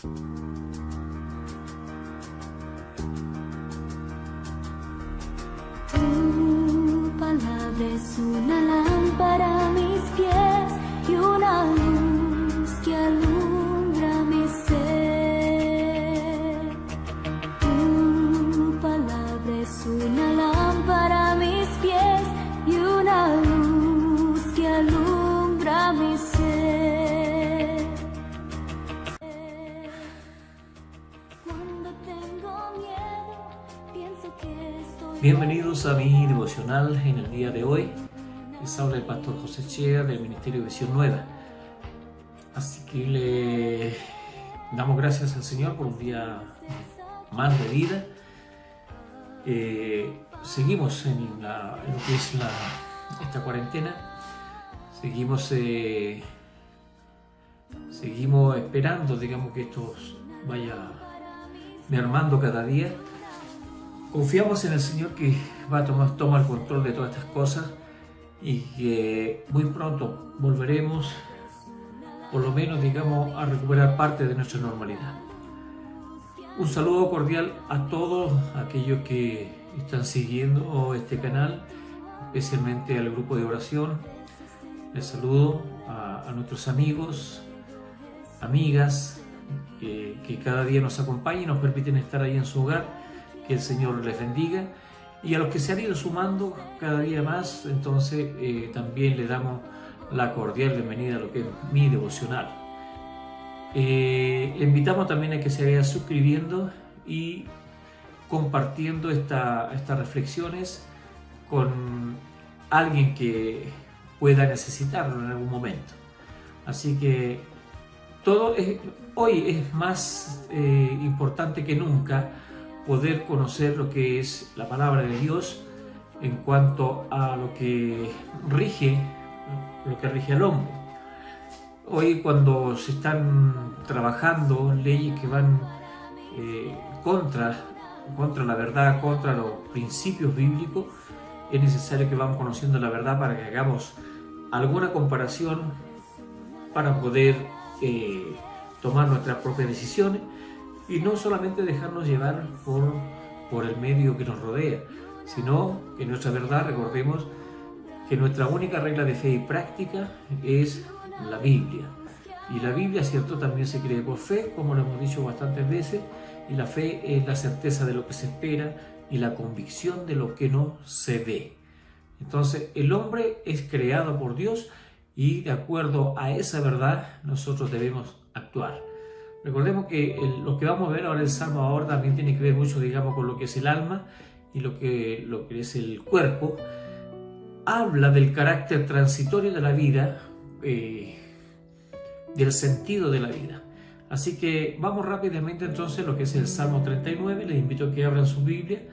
Tu palabra es una lámpara a mis pies y una luz que alumbra mi ser. Tu palabra es una lámpara a mis pies y una luz que alumbra mi ser. Cuando tengo miedo, pienso que estoy... Bienvenidos a mi devocional en el día de hoy. Les habla el pastor José Chea del Ministerio Visión Nueva. Así que le damos gracias al Señor por un día más de vida. Seguimos en lo que es esta cuarentena. Seguimos esperando, digamos, que esto vaya mermando cada día. Confiamos en el Señor que va a tomar el control de todas estas cosas y que muy pronto volveremos, por lo menos, digamos, a recuperar parte de nuestra normalidad. Un saludo cordial a todos aquellos que están siguiendo este canal, especialmente al grupo de oración. Les saludo a nuestros amigos, amigas, que cada día nos acompañan y nos permiten estar ahí en su hogar. Que el Señor les bendiga, y a los que se han ido sumando cada día más, entonces también le damos la cordial bienvenida a lo que es mi devocional. Le invitamos también a que se vaya suscribiendo y compartiendo estas reflexiones con alguien que pueda necesitarlo en algún momento. Así que hoy es más importante que nunca poder conocer lo que es la palabra de Dios en cuanto a lo que rige al hombre. Hoy, cuando se están trabajando leyes que van contra la verdad, contra los principios bíblicos, es necesario que vamos conociendo la verdad para que hagamos alguna comparación para poder tomar nuestras propias decisiones y no solamente dejarnos llevar por el medio que nos rodea, sino que nuestra verdad, recordemos que nuestra única regla de fe y práctica es la Biblia. Y la Biblia, cierto, también se cree por fe, como lo hemos dicho bastantes veces, y la fe es la certeza de lo que se espera y la convicción de lo que no se ve. Entonces, el hombre es creado por Dios y de acuerdo a esa verdad nosotros debemos actuar. Recordemos que lo que vamos a ver ahora en el Salmo ahora también tiene que ver mucho, digamos, con lo que es el alma y lo que es el cuerpo. Habla del carácter transitorio de la vida, del sentido de la vida. Así que vamos rápidamente entonces a lo que es el Salmo 39. Les invito a que abran su Biblia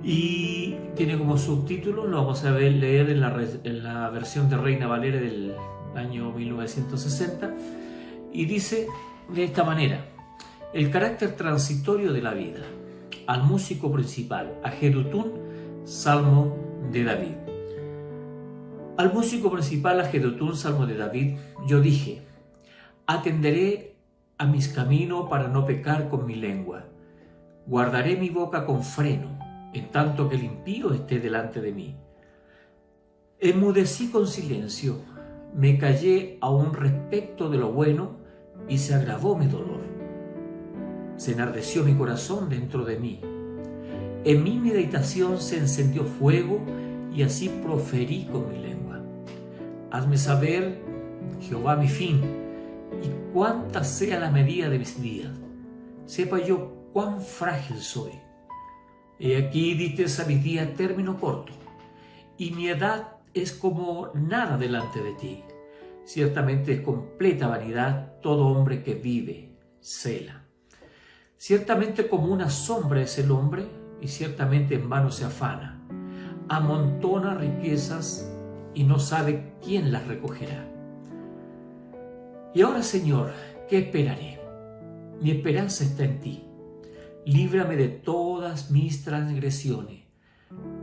y tiene como subtítulo, lo vamos a leer en la versión de Reina Valera del año 1960. Y dice de esta manera: el carácter transitorio de la vida. Al músico principal, a Jedutún, Salmo de David. Al músico principal, a Jedutún, Salmo de David, yo dije: atenderé a mis caminos para no pecar con mi lengua. Guardaré mi boca con freno, en tanto que el impío esté delante de mí. Enmudecí con silencio, me callé aún respecto de lo bueno, y se agravó mi dolor. Se enardeció mi corazón dentro de mí. En mi meditación se encendió fuego, y así proferí con mi lengua. Hazme saber, Jehová, mi fin, y cuánta sea la medida de mis días. Sepa yo cuán frágil soy. He aquí diste a mi día término corto, y mi edad es como nada delante de ti. Ciertamente es completa vanidad todo hombre que vive. Selah. Ciertamente como una sombra es el hombre, y ciertamente en vano se afana. Amontona riquezas y no sabe quién las recogerá. Y ahora, Señor, ¿qué esperaré? Mi esperanza está en ti. Líbrame de todas mis transgresiones.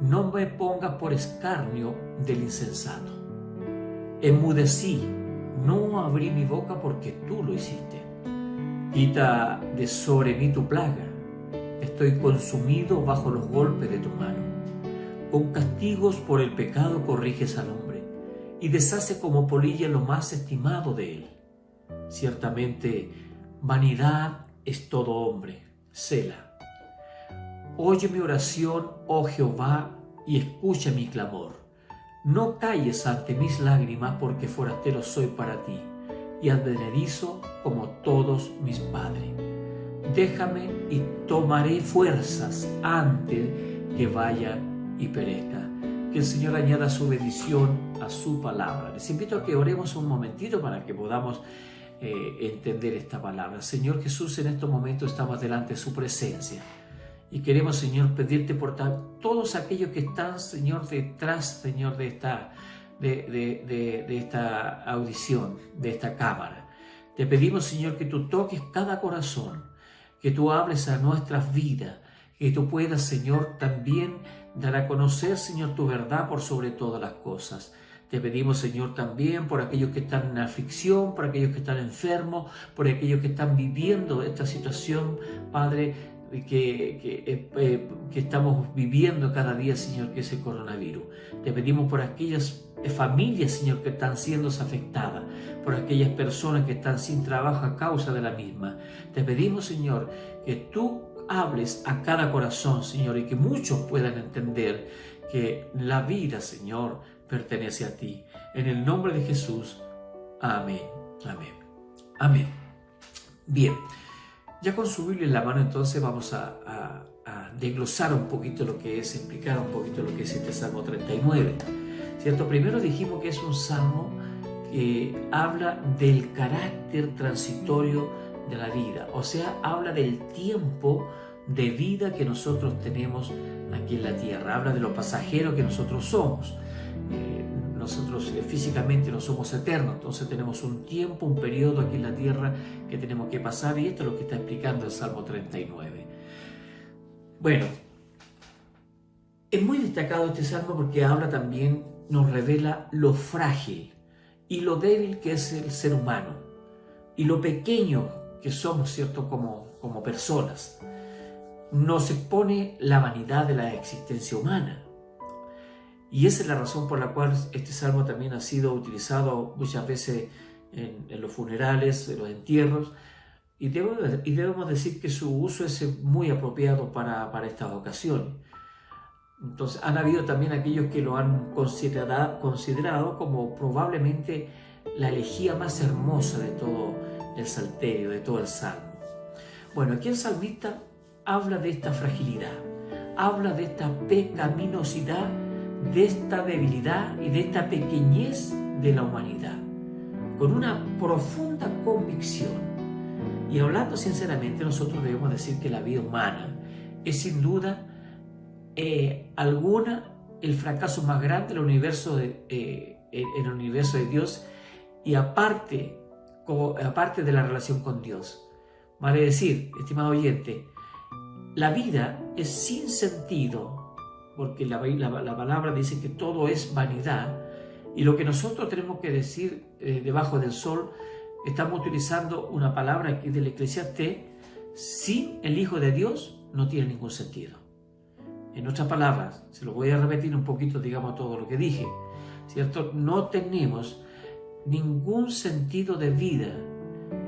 No me pongas por escarnio del insensato. Enmudecí, no abrí mi boca porque tú lo hiciste. Quita de sobre mí tu plaga. Estoy consumido bajo los golpes de tu mano. Con castigos por el pecado corriges al hombre y deshace como polilla lo más estimado de él. Ciertamente, vanidad es todo hombre. Sela. Oye mi oración, oh Jehová, y escucha mi clamor. No calles ante mis lágrimas, porque forastero soy para ti, y advenedizo como todos mis padres. Déjame y tomaré fuerzas antes que vaya y perezca. Que el Señor añada su bendición a su palabra. Les invito a que oremos un momentito para que podamos entender esta palabra. Señor Jesús, en estos momentos estamos delante de su presencia y queremos, Señor, pedirte por todos aquellos que están, Señor, detrás, Señor, de esta audición, de esta cámara. Te pedimos, Señor, que tú toques cada corazón, que tú hables a nuestras vidas, que tú puedas, Señor, también dar a conocer, Señor, tu verdad por sobre todas las cosas. Te pedimos, Señor, también por aquellos que están en aflicción, por aquellos que están enfermos, por aquellos que están viviendo esta situación, Padre, que estamos viviendo cada día, Señor, que es el coronavirus. Te pedimos por aquellas familias, Señor, que están siendo afectadas, por aquellas personas que están sin trabajo a causa de la misma. Te pedimos, Señor, que tú hables a cada corazón, Señor, y que muchos puedan entender que la vida, Señor, pertenece a ti. En el nombre de Jesús. Amén. Amén. Amén. Bien. Ya con su Biblia en la mano, entonces vamos a desglosar un poquito lo que es, explicar un poquito lo que es este Salmo 39. ¿Cierto? Primero dijimos que es un salmo que habla del carácter transitorio de la vida, o sea, habla del tiempo de vida que nosotros tenemos aquí en la tierra, habla de lo pasajero que nosotros somos. Nosotros físicamente no somos eternos, entonces tenemos un tiempo, un periodo aquí en la tierra que tenemos que pasar, y esto es lo que está explicando el Salmo 39. Bueno, es muy destacado este salmo porque habla también, nos revela lo frágil y lo débil que es el ser humano y lo pequeño que somos, ¿cierto?, como personas. Nos expone la vanidad de la existencia humana. Y esa es la razón por la cual este salmo también ha sido utilizado muchas veces en los funerales, en los entierros, y debemos decir que su uso es muy apropiado para estas ocasiones. Entonces, han habido también aquellos que lo han considerado como probablemente la elegía más hermosa de todo el salterio, de todo el salmo. Bueno, aquí el salmista habla de esta fragilidad, habla de esta pecaminosidad, de esta debilidad y de esta pequeñez de la humanidad, con una profunda convicción. Y hablando sinceramente, nosotros debemos decir que la vida humana es sin duda alguna el fracaso más grande del universo en el universo de Dios, y aparte de la relación con Dios. Vale decir, estimado oyente, la vida es sin sentido, porque la palabra dice que todo es vanidad, y lo que nosotros tenemos que decir debajo del sol, estamos utilizando una palabra aquí del Eclesiastés: sin el Hijo de Dios no tiene ningún sentido. En otras palabras, se lo voy a repetir un poquito, digamos, todo lo que dije, ¿cierto? No tenemos ningún sentido de vida,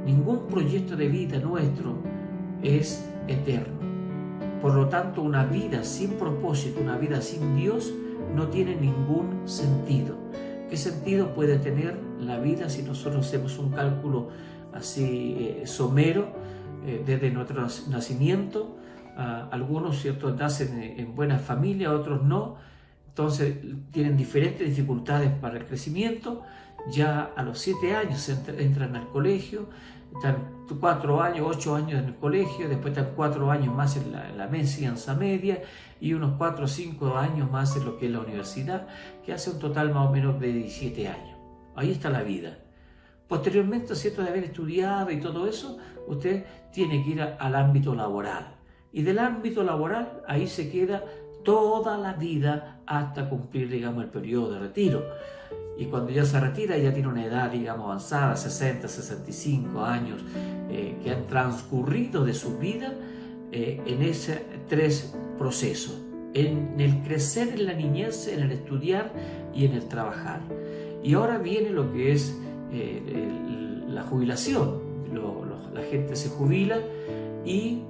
ningún proyecto de vida nuestro es eterno. Por lo tanto, una vida sin propósito, una vida sin Dios, no tiene ningún sentido. ¿Qué sentido puede tener la vida si nosotros hacemos un cálculo así somero desde nuestro nacimiento? Algunos, ¿cierto?, nacen en buena familia, otros no. Entonces tienen diferentes dificultades para el crecimiento. Ya a los 7 años entran al colegio, están 4 años, 8 años en el colegio, después están 4 años más en la enseñanza media y unos 4 o 5 años más en lo que es la universidad, que hace un total más o menos de 17 años. Ahí está la vida. Posteriormente, ¿cierto?, de haber estudiado y todo eso, usted tiene que ir al ámbito laboral. Y del ámbito laboral, ahí se queda toda la vida hasta cumplir, digamos, el periodo de retiro. Y cuando ya se retira, ya tiene una edad, digamos, avanzada, 60, 65 años, que ha entrado transcurrido de su vida en esos tres procesos: en el crecer en la niñez, en el estudiar y en el trabajar. Y ahora viene lo que es la jubilación. La gente se jubila y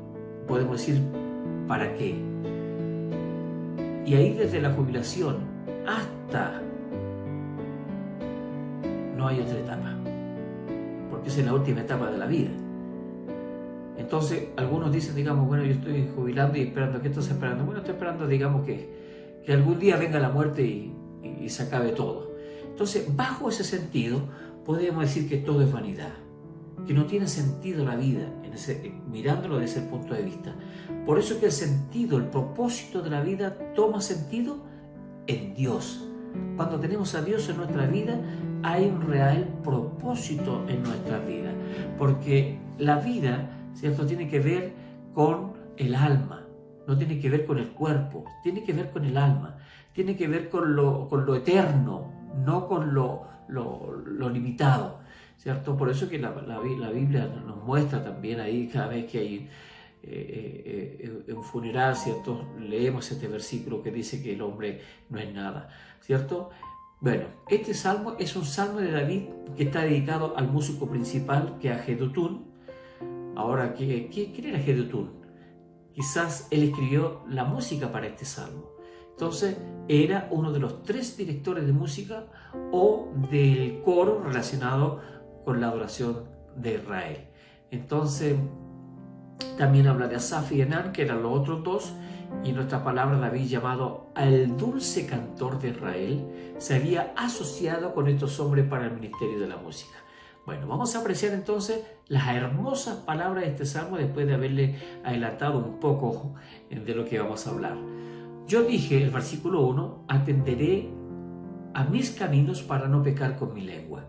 podemos decir, ¿para qué? Y ahí desde la jubilación hasta... no hay otra etapa, porque esa es la última etapa de la vida. Entonces, algunos dicen, digamos, bueno, yo estoy jubilando y esperando. ¿Qué estás esperando? Bueno, estoy esperando, digamos, que algún día venga la muerte y se acabe todo. Entonces, bajo ese sentido, podemos decir que todo es vanidad, que no tiene sentido la vida, mirándolo desde ese punto de vista. Por eso que el sentido, el propósito de la vida toma sentido en Dios. Cuando tenemos a Dios en nuestra vida, hay un real propósito en nuestra vida, porque la vida, ¿cierto?, tiene que ver con el alma, no tiene que ver con el cuerpo, tiene que ver con el alma, tiene que ver con lo eterno, no con lo limitado, ¿cierto? Por eso que la Biblia nos muestra también ahí, cada vez que hay un funeral, ¿cierto?, leemos este versículo que dice que el hombre no es nada, ¿cierto? Bueno, este salmo es un salmo de David que está dedicado al músico principal, que es Jedutún. Ahora, ¿quién era Jedutún? Quizás él escribió la música para este salmo. Entonces, era uno de los 3 directores de música o del coro relacionado con la adoración de Israel. Entonces, también habla de Asaf y Enán, que eran los otros 2, y en nuestra palabra David, llamado al dulce cantor de Israel, se había asociado con estos hombres para el ministerio de la música. Bueno, vamos a apreciar entonces las hermosas palabras de este salmo después de haberle adelantado un poco de lo que vamos a hablar. Yo dije, el versículo 1, atenderé a mis caminos para no pecar con mi lengua.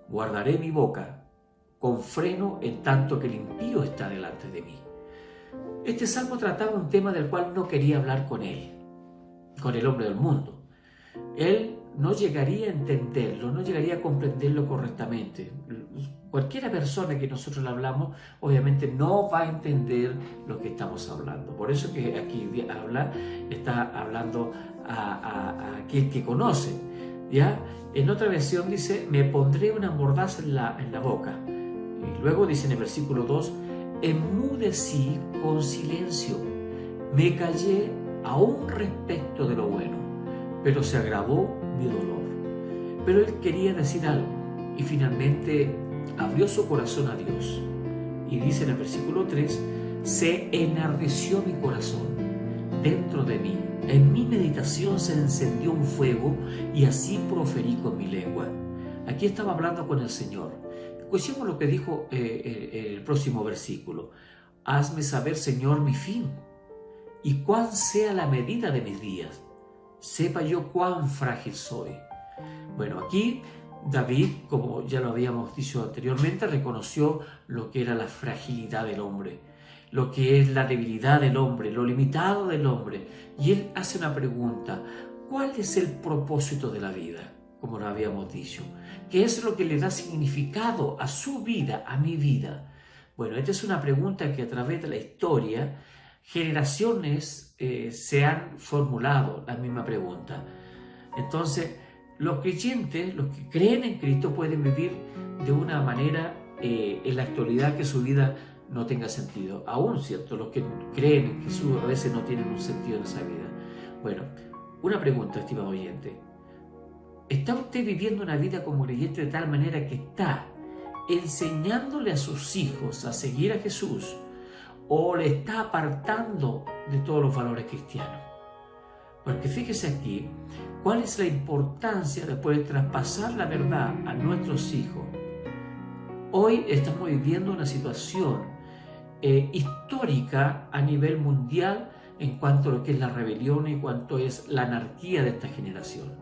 Guardaré mi boca con freno en tanto que el impío está delante de mí. Este salmo trataba un tema del cual no quería hablar con él, con el hombre del mundo. Él no llegaría a entenderlo, no llegaría a comprenderlo correctamente. Cualquier persona que nosotros le hablamos, obviamente no va a entender lo que estamos hablando. Por eso que aquí está hablando a aquel que conoce, ¿ya? En otra versión dice, me pondré una mordaza en la boca. Y luego dice en el versículo 2, enmudecí con silencio, me callé aún respecto de lo bueno, pero se agravó mi dolor. Pero él quería decir algo y finalmente abrió su corazón a Dios. Y dice en el versículo 3, se enardeció mi corazón dentro de mí, en mi meditación se encendió un fuego y así proferí con mi lengua. Aquí estaba hablando con el Señor. Escuchemos lo que dijo el próximo versículo. Hazme saber, Señor, mi fin y cuán sea la medida de mis días. Sepa yo cuán frágil soy. Bueno, aquí David, como ya lo habíamos dicho anteriormente, reconoció lo que era la fragilidad del hombre, lo que es la debilidad del hombre, lo limitado del hombre. Y él hace una pregunta: ¿cuál es el propósito de la vida? Como lo habíamos dicho, ¿qué es lo que le da significado a su vida, a mi vida? Bueno, esta es una pregunta que a través de la historia, generaciones se han formulado la misma pregunta. Entonces, los creyentes, los que creen en Cristo, pueden vivir de una manera en la actualidad que su vida no tenga sentido. Aún, ¿cierto? Los que creen en Jesús a veces no tienen un sentido en esa vida. Bueno, una pregunta, estimado oyente. ¿Está usted viviendo una vida como creyente de tal manera que está enseñándole a sus hijos a seguir a Jesús o le está apartando de todos los valores cristianos? Porque fíjese aquí, ¿cuál es la importancia de poder traspasar la verdad a nuestros hijos? Hoy estamos viviendo una situación histórica a nivel mundial en cuanto a lo que es la rebelión y cuanto es la anarquía de esta generación.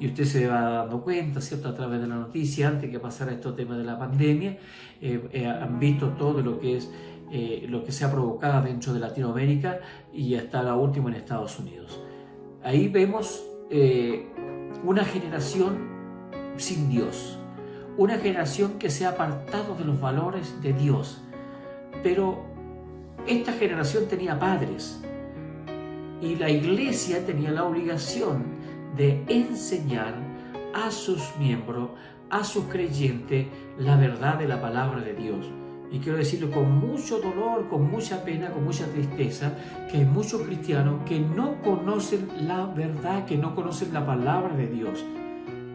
Y usted se va dando cuenta, ¿cierto?, a través de la noticia, antes que pasara estos temas de la pandemia, han visto todo lo que es lo que se ha provocado dentro de Latinoamérica y hasta la última en Estados Unidos. Ahí vemos una generación sin Dios, una generación que se ha apartado de los valores de Dios. Pero esta generación tenía padres y la iglesia tenía la obligación de enseñar a sus miembros, a sus creyentes, la verdad de la palabra de Dios. Y quiero decirlo con mucho dolor, con mucha pena, con mucha tristeza, que hay muchos cristianos que no conocen la verdad, que no conocen la palabra de Dios.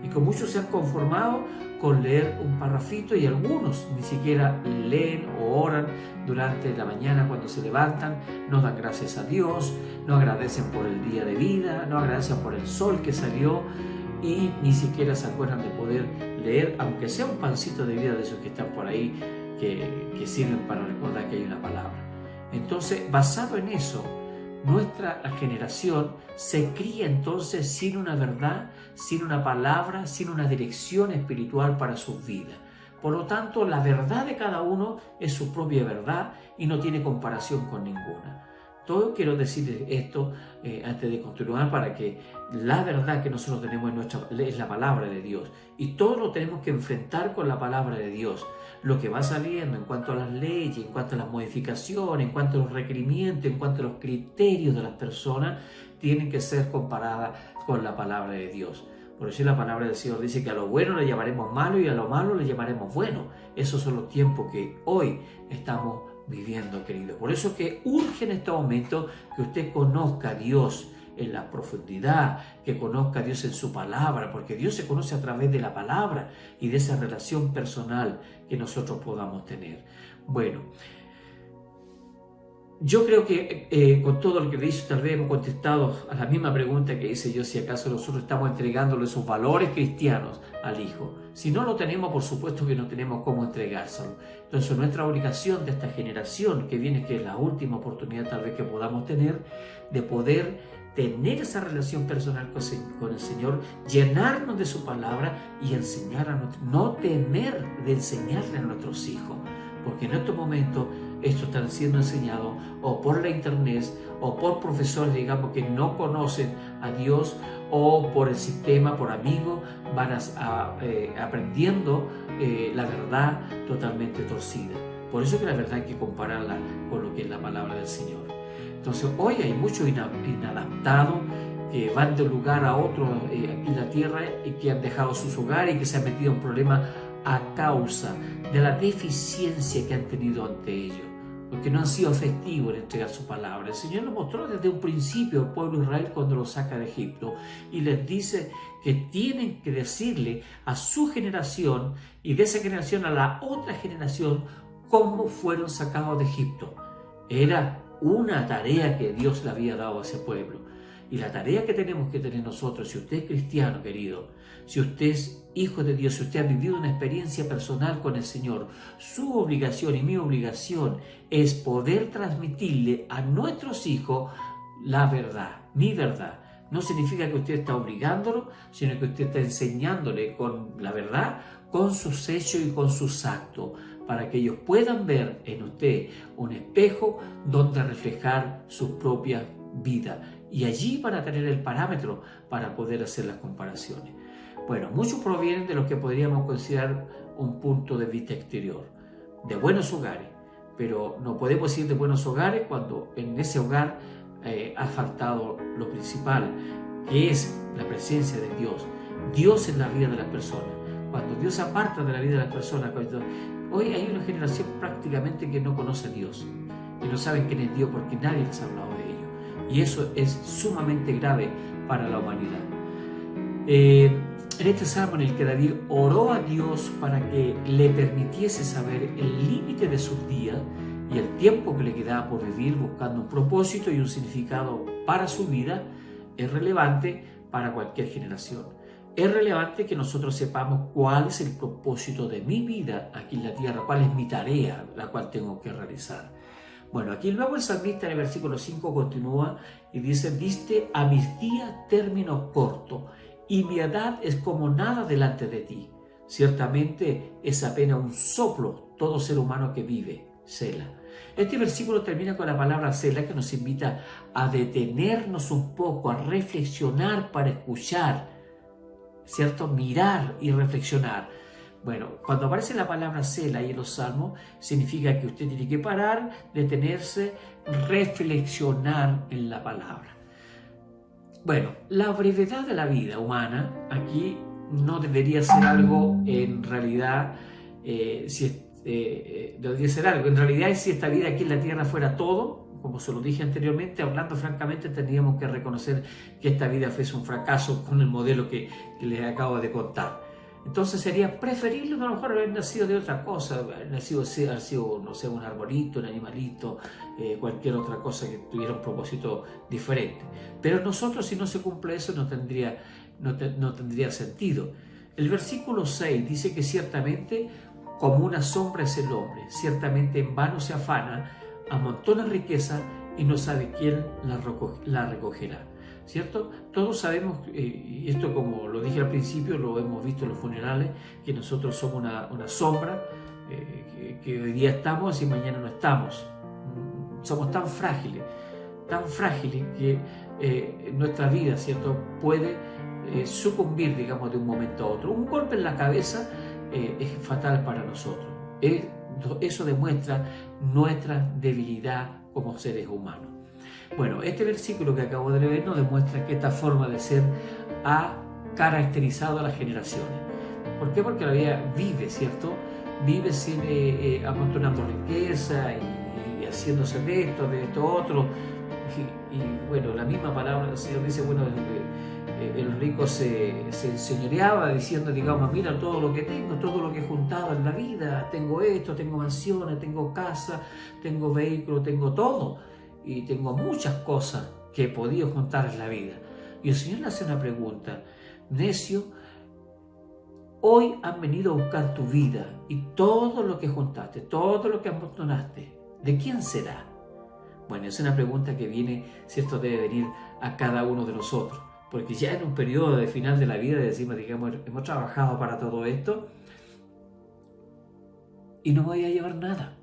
Y que muchos se han conformado con leer un parrafito y algunos ni siquiera leen o oran durante la mañana cuando se levantan, no dan gracias a Dios, no agradecen por el día de vida, no agradecen por el sol que salió y ni siquiera se acuerdan de poder leer, aunque sea un pancito de vida de esos que están por ahí, que sirven para recordar que hay una palabra. Entonces, basado en eso, nuestra generación se cría entonces sin una verdad, sin una palabra, sin una dirección espiritual para sus vidas. Por lo tanto, la verdad de cada uno es su propia verdad y no tiene comparación con ninguna. Todo quiero decir esto antes de continuar, para que la verdad que nosotros tenemos es la palabra de Dios. Y todo lo tenemos que enfrentar con la palabra de Dios. Lo que va saliendo en cuanto a las leyes, en cuanto a las modificaciones, en cuanto a los requerimientos, en cuanto a los criterios de las personas, tienen que ser comparadas con la palabra de Dios. Por eso la palabra del Señor dice que a lo bueno le llamaremos malo y a lo malo le llamaremos bueno. Esos son los tiempos que hoy estamos viviendo, queridos. Por eso que urge en este momento que usted conozca a Dios en la profundidad, que conozca a Dios en su palabra, porque Dios se conoce a través de la palabra y de esa relación personal que nosotros podamos tener. Bueno, yo creo que con todo lo que le hice, tal vez hemos contestado a la misma pregunta que hice yo, si acaso nosotros estamos entregándole esos valores cristianos al Hijo. Si no lo tenemos, por supuesto que no tenemos cómo entregárselo. Entonces, nuestra obligación de esta generación que viene, que es la última oportunidad tal vez que podamos tener, de poder tener esa relación personal con el Señor, llenarnos de su palabra y enseñar no temer de enseñarle a nuestros hijos. Porque en estos momentos esto está siendo enseñado o por la internet o por profesores, digamos, que no conocen a Dios, o por el sistema, por amigos, van aprendiendo la verdad totalmente torcida. Por eso que la verdad hay que compararla con lo que es la palabra del Señor. Entonces hoy hay muchos inadaptados que van de un lugar a otro aquí en la tierra y que han dejado sus hogares y que se han metido en problemas a causa de la deficiencia que han tenido ante ellos, porque no han sido efectivos en entregar su palabra. El Señor lo mostró desde un principio al pueblo de Israel cuando lo saca de Egipto y les dice que tienen que decirle a su generación y de esa generación a la otra generación cómo fueron sacados de Egipto. Era una tarea que Dios le había dado a ese pueblo. Y la tarea que tenemos que tener nosotros, si usted es cristiano, querido, si usted es hijo de Dios, si usted ha vivido una experiencia personal con el Señor, su obligación y mi obligación es poder transmitirle a nuestros hijos la verdad, mi verdad. No significa que usted está obligándolo, sino que usted está enseñándole con la verdad, con sus hechos y con sus actos, para que ellos puedan ver en usted un espejo donde reflejar su propia vida. Y allí van a tener el parámetro para poder hacer las comparaciones. Bueno, muchos provienen de lo que podríamos considerar un punto de vista exterior, de buenos hogares, pero no podemos decir de buenos hogares cuando en ese hogar ha faltado lo principal, que es la presencia de Dios. Dios en la vida de las personas. Cuando Dios se aparta de la vida de las personas, hoy hay una generación prácticamente que no conoce a Dios y no saben quién es Dios porque nadie les ha hablado de ello. Y eso es sumamente grave para la humanidad. En este salmo en el que David oró a Dios para que le permitiese saber el límite de sus días y el tiempo que le quedaba por vivir, buscando un propósito y un significado para su vida, es relevante para cualquier generación. Es relevante que nosotros sepamos cuál es el propósito de mi vida aquí en la tierra, cuál es mi tarea, la cual tengo que realizar. Bueno, aquí luego el salmista en el versículo 5 continúa y dice: diste a mis días término corto, y mi edad es como nada delante de ti. Ciertamente es apenas un soplo todo ser humano que vive. Selah. Este versículo termina con la palabra Selah, que nos invita a detenernos un poco, a reflexionar para escuchar, ¿cierto? Mirar y reflexionar. Bueno, cuando aparece la palabra Selah ahí en los Salmos, significa que usted tiene que parar, detenerse, reflexionar en la palabra. Bueno, la brevedad de la vida humana aquí no debería ser algo en realidad, debería ser algo. En realidad, si esta vida aquí en la tierra fuera todo, como se lo dije anteriormente, hablando francamente, tendríamos que reconocer que esta vida fuese un fracaso con el modelo que les acabo de contar. Entonces sería preferible a lo mejor haber nacido de otra cosa, haber sido, no sé, un arbolito, un animalito, cualquier otra cosa que tuviera un propósito diferente. Pero nosotros, si no se cumple eso, no tendría sentido. El versículo 6 dice que ciertamente como una sombra es el hombre, ciertamente en vano se afana, amontona riqueza y no sabe quién la recogerá. ¿Cierto? Todos sabemos, y esto como lo dije al principio, lo hemos visto en los funerales, que nosotros somos una sombra, que hoy día estamos y mañana no estamos. Somos tan frágiles que nuestra vida, ¿cierto?, puede sucumbir, digamos, de un momento a otro. Un golpe en la cabeza es fatal para nosotros. Eso demuestra nuestra debilidad como seres humanos. Bueno, este versículo que acabo de leer nos demuestra que esta forma de ser ha caracterizado a las generaciones. ¿Por qué? Porque la vida vive, ¿cierto? Vive sin amontonando riqueza y haciéndose de esto, otro. Y bueno, la misma palabra del Señor dice, bueno, el rico se enseñoreaba diciendo, digamos, mira todo lo que tengo, todo lo que he juntado en la vida, tengo esto, tengo mansiones, tengo casa, tengo vehículo, tengo todo. Y tengo muchas cosas que he podido juntar en la vida. Y el Señor le hace una pregunta: necio, hoy han venido a buscar tu vida y todo lo que juntaste, todo lo que amontonaste, ¿de quién será? Bueno, es una pregunta que viene, ¿cierto?, debe venir a cada uno de nosotros. Porque ya en un periodo de final de la vida decimos, digamos, hemos trabajado para todo esto y no voy a llevar nada.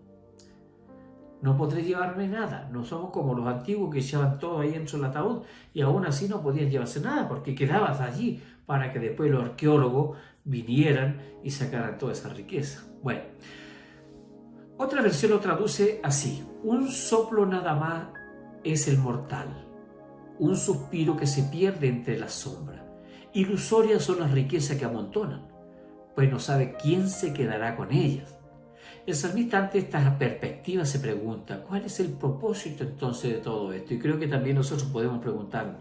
No podré llevarme nada. No somos como los antiguos que llevaban todo ahí dentro del ataúd y aún así no podían llevarse nada porque quedabas allí para que después los arqueólogos vinieran y sacaran toda esa riqueza. Bueno, otra versión lo traduce así: un soplo nada más es el mortal, un suspiro que se pierde entre las sombras. Ilusorias son las riquezas que amontonan, pues no sabe quién se quedará con ellas. El salmista, ante esta perspectiva, se pregunta, ¿cuál es el propósito entonces de todo esto? Y creo que también nosotros podemos preguntarnos.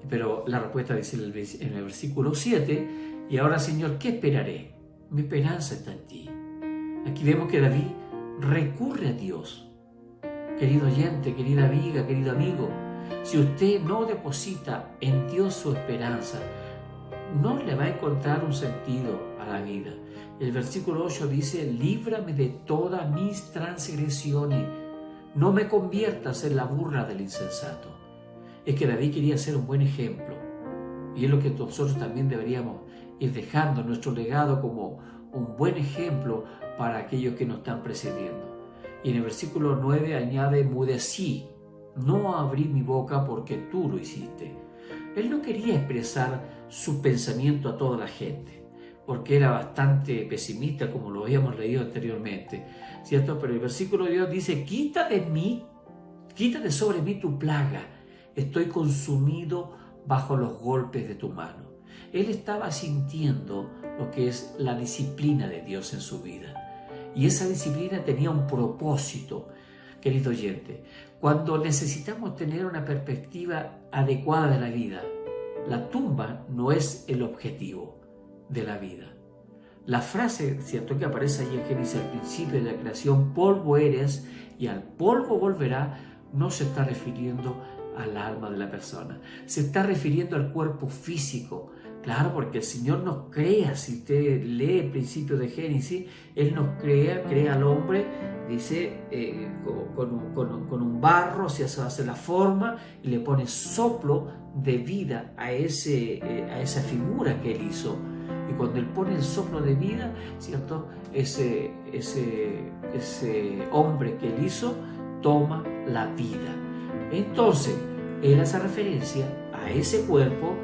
Pero la respuesta dice en el versículo 7, y ahora, Señor, ¿qué esperaré? Mi esperanza está en ti. Aquí vemos que David recurre a Dios. Querido oyente, querida amiga, querido amigo, si usted no deposita en Dios su esperanza, no le va a encontrar un sentido a la vida. El versículo 8 dice, líbrame de todas mis transgresiones, no me conviertas en la burla del insensato. Es que David quería ser un buen ejemplo, y es lo que nosotros también deberíamos ir dejando nuestro legado como un buen ejemplo para aquellos que nos están precediendo. Y en el versículo 9 añade, mudecí, no abrí mi boca porque tú lo hiciste. Él no quería expresar su pensamiento a toda la gente, porque era bastante pesimista, como lo habíamos leído anteriormente, ¿cierto? Pero el versículo de Dios dice, quítate sobre mí tu plaga, estoy consumido bajo los golpes de tu mano. Él estaba sintiendo lo que es la disciplina de Dios en su vida, y esa disciplina tenía un propósito. Querido oyente, cuando necesitamos tener una perspectiva adecuada de la vida, la tumba no es el objetivo de la vida. La frase, cierto, que aparece ahí en Génesis al principio de la creación, polvo eres y al polvo volverá, no se está refiriendo al alma de la persona, se está refiriendo al cuerpo físico. Claro, porque el Señor nos crea, si usted lee el principio de Génesis, Él nos crea al hombre, dice, con un barro, se hace la forma y le pone soplo de vida a esa figura que Él hizo. Y cuando Él pone el soplo de vida, ¿cierto? Ese hombre que Él hizo toma la vida. Entonces, Él hace referencia a ese cuerpo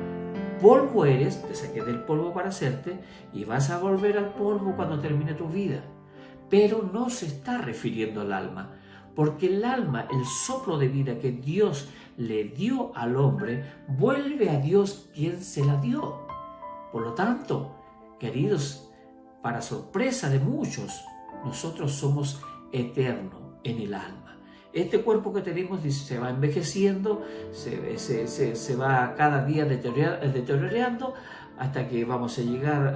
polvo eres, te saqué del polvo para hacerte, y vas a volver al polvo cuando termine tu vida. Pero no se está refiriendo al alma, porque el alma, el soplo de vida que Dios le dio al hombre, vuelve a Dios quien se la dio. Por lo tanto, queridos, para sorpresa de muchos, nosotros somos eternos en el alma. Este cuerpo que tenemos se va envejeciendo, se va cada día deteriorando hasta que vamos a llegar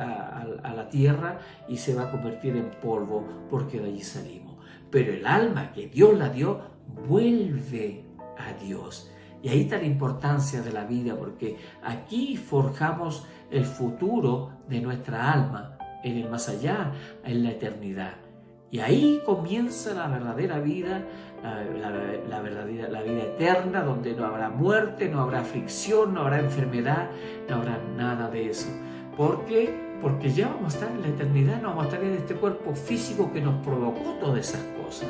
a la tierra y se va a convertir en polvo, porque de allí salimos. Pero el alma que Dios la dio vuelve a Dios. Y ahí está la importancia de la vida, porque aquí forjamos el futuro de nuestra alma en el más allá, en la eternidad. Y ahí comienza la verdadera vida, la vida eterna, donde no habrá muerte, no habrá aflicción, no habrá enfermedad, no habrá nada de eso. ¿Por qué? Porque ya vamos a estar en la eternidad, no vamos a estar en este cuerpo físico que nos provocó todas esas cosas.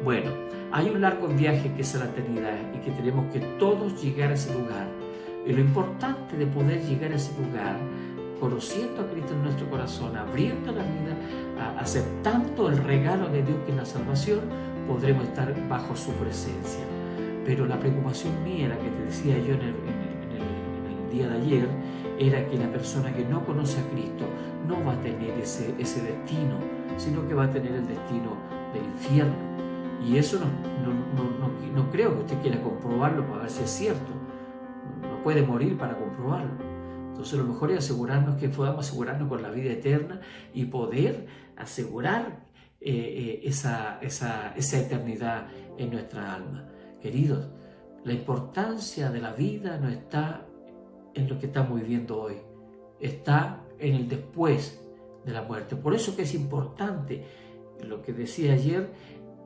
Bueno, hay un largo viaje que es la eternidad y que tenemos que todos llegar a ese lugar. Y lo importante de poder llegar a ese lugar, conociendo a Cristo en nuestro corazón, abriendo la vida, aceptando el regalo de Dios que es la salvación, podremos estar bajo su presencia. Pero la preocupación mía, la que te decía yo en el día de ayer, era que la persona que no conoce a Cristo no va a tener ese destino, sino que va a tener el destino del infierno. Y eso no creo que usted quiera comprobarlo para ver si es cierto. No puede morir para comprobarlo. Entonces lo mejor es asegurarnos que podamos asegurarnos con la vida eterna y poder asegurar esa eternidad en nuestra alma. Queridos, la importancia de la vida no está en lo que estamos viviendo hoy, está en el después de la muerte. Por eso que es importante, lo que decía ayer,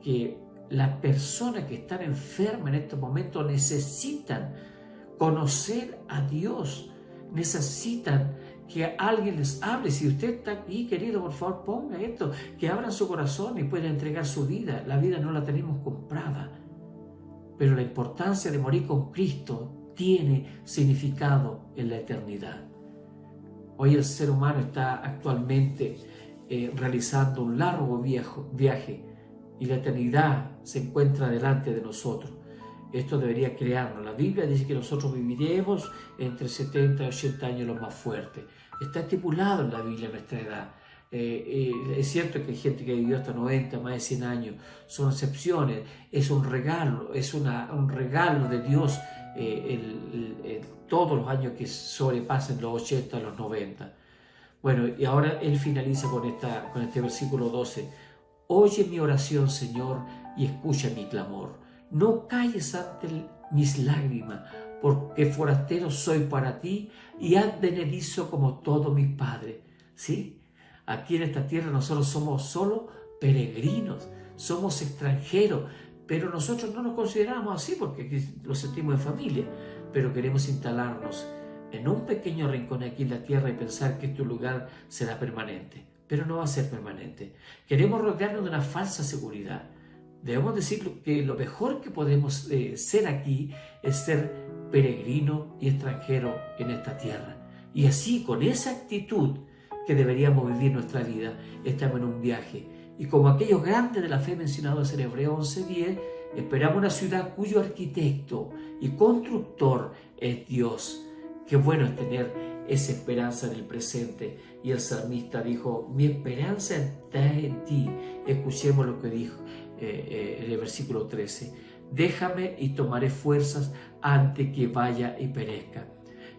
que las personas que están enfermas en estos momentos necesitan conocer a Dios, necesitan que alguien les hable. Si usted está aquí, querido, por favor ponga esto, que abran su corazón y puedan entregar su vida. La vida no la tenemos comprada, pero la importancia de morir con Cristo tiene significado en la eternidad. Hoy el ser humano está actualmente realizando un largo viaje y la eternidad se encuentra delante de nosotros. Esto debería crearnos. La Biblia dice que nosotros viviremos entre 70 y 80 años los más fuertes. Está estipulado en la Biblia nuestra edad. Es cierto que hay gente que vivió hasta 90, más de 100 años. Son excepciones. Es un regalo, un regalo de Dios todos los años que sobrepasen los 80, los 90. Bueno, y ahora él finaliza con este versículo 12. Oye mi oración, Señor, y escucha mi clamor. No calles ante mis lágrimas, porque forastero soy para ti y advenedizo como todos mis padres. ¿Sí? Aquí en esta tierra nosotros somos solo peregrinos, somos extranjeros, pero nosotros no nos consideramos así porque lo sentimos en familia, pero queremos instalarnos en un pequeño rincón aquí en la tierra y pensar que este lugar será permanente, pero no va a ser permanente. Queremos rodearnos de una falsa seguridad. Debemos decir que lo mejor que podemos ser aquí es ser peregrino y extranjero en esta tierra. Y así, con esa actitud que deberíamos vivir nuestra vida, estamos en un viaje. Y como aquellos grandes de la fe mencionados en Hebreos 11:10, esperamos una ciudad cuyo arquitecto y constructor es Dios. Qué bueno es tener esa esperanza en el presente. Y el salmista dijo, mi esperanza está en ti. Escuchemos lo que dijo en el versículo 13. Déjame y tomaré fuerzas antes que vaya y perezca.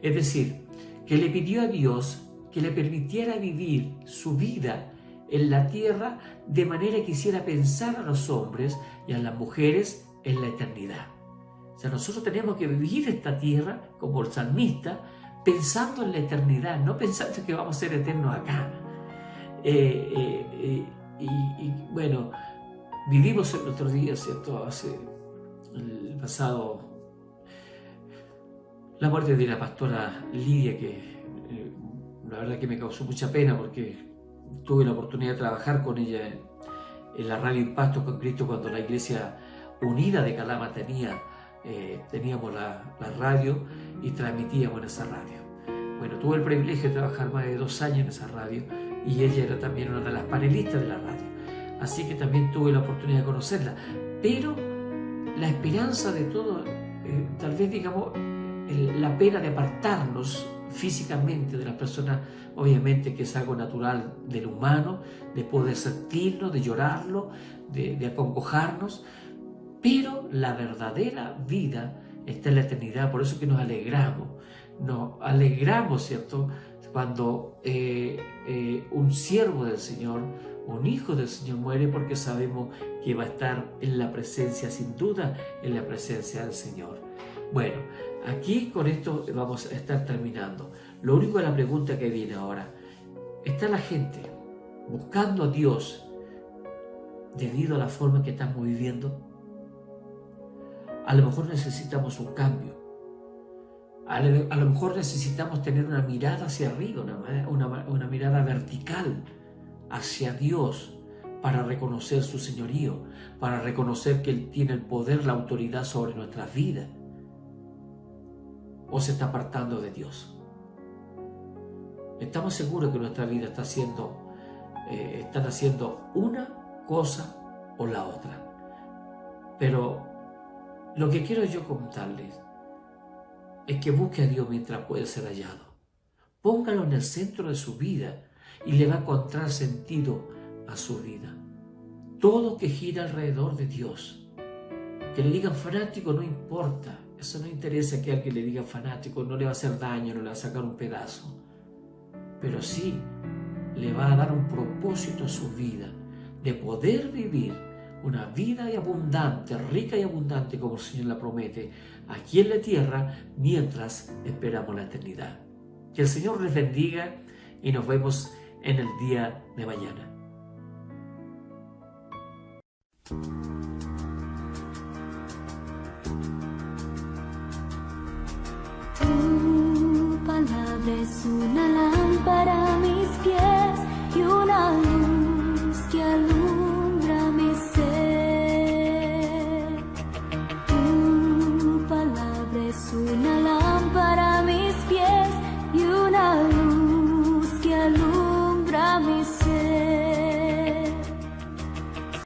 Es decir, que le pidió a Dios que le permitiera vivir su vida en la tierra de manera que hiciera pensar a los hombres y a las mujeres en la eternidad. O sea, nosotros tenemos que vivir esta tierra como el salmista, pensando en la eternidad, no pensando que vamos a ser eternos acá. Bueno, vivimos el otro día, ¿cierto? El pasado, la muerte de la pastora Lidia, que la verdad que me causó mucha pena porque tuve la oportunidad de trabajar con ella en la radio Impacto con Cristo cuando la Iglesia Unida de Calama teníamos la radio y transmitíamos en esa radio. Bueno, tuve el privilegio de trabajar más de 2 años en esa radio y ella era también una de las panelistas de la radio. Así que también tuve la oportunidad de conocerla. Pero la esperanza de todo, tal vez digamos, la pena de apartarnos físicamente de las personas, obviamente que es algo natural del humano, de poder sentirlo, de llorarlo, de acongojarnos, pero la verdadera vida está en la eternidad. Por eso que nos alegramos, ¿cierto? Cuando un siervo del Señor, un hijo del Señor muere, porque sabemos que va a estar en la presencia, sin duda, en la presencia del Señor. Bueno, aquí con esto vamos a estar terminando. Lo único de la pregunta que viene ahora: ¿está la gente buscando a Dios debido a la forma que estamos viviendo? A lo mejor necesitamos un cambio. A lo mejor necesitamos tener una mirada hacia arriba, una mirada vertical hacia Dios, para reconocer su señorío, para reconocer que Él tiene el poder, la autoridad sobre nuestras vidas. ¿O se está apartando de Dios? Estamos seguros que nuestra vida están haciendo una cosa o la otra. Pero lo que quiero yo contarles es que busque a Dios mientras puede ser hallado. Póngalo en el centro de su vida y le va a encontrar sentido a su vida. Todo que gira alrededor de Dios. Que le digan fanático no importa. Eso no interesa que alguien le diga fanático. No le va a hacer daño, no le va a sacar un pedazo. Pero sí le va a dar un propósito a su vida, de poder vivir una vida abundante, rica y abundante, como el Señor la promete, aquí en la tierra, mientras esperamos la eternidad. Que el Señor les bendiga y nos vemos en el día de mañana. Tu palabra es una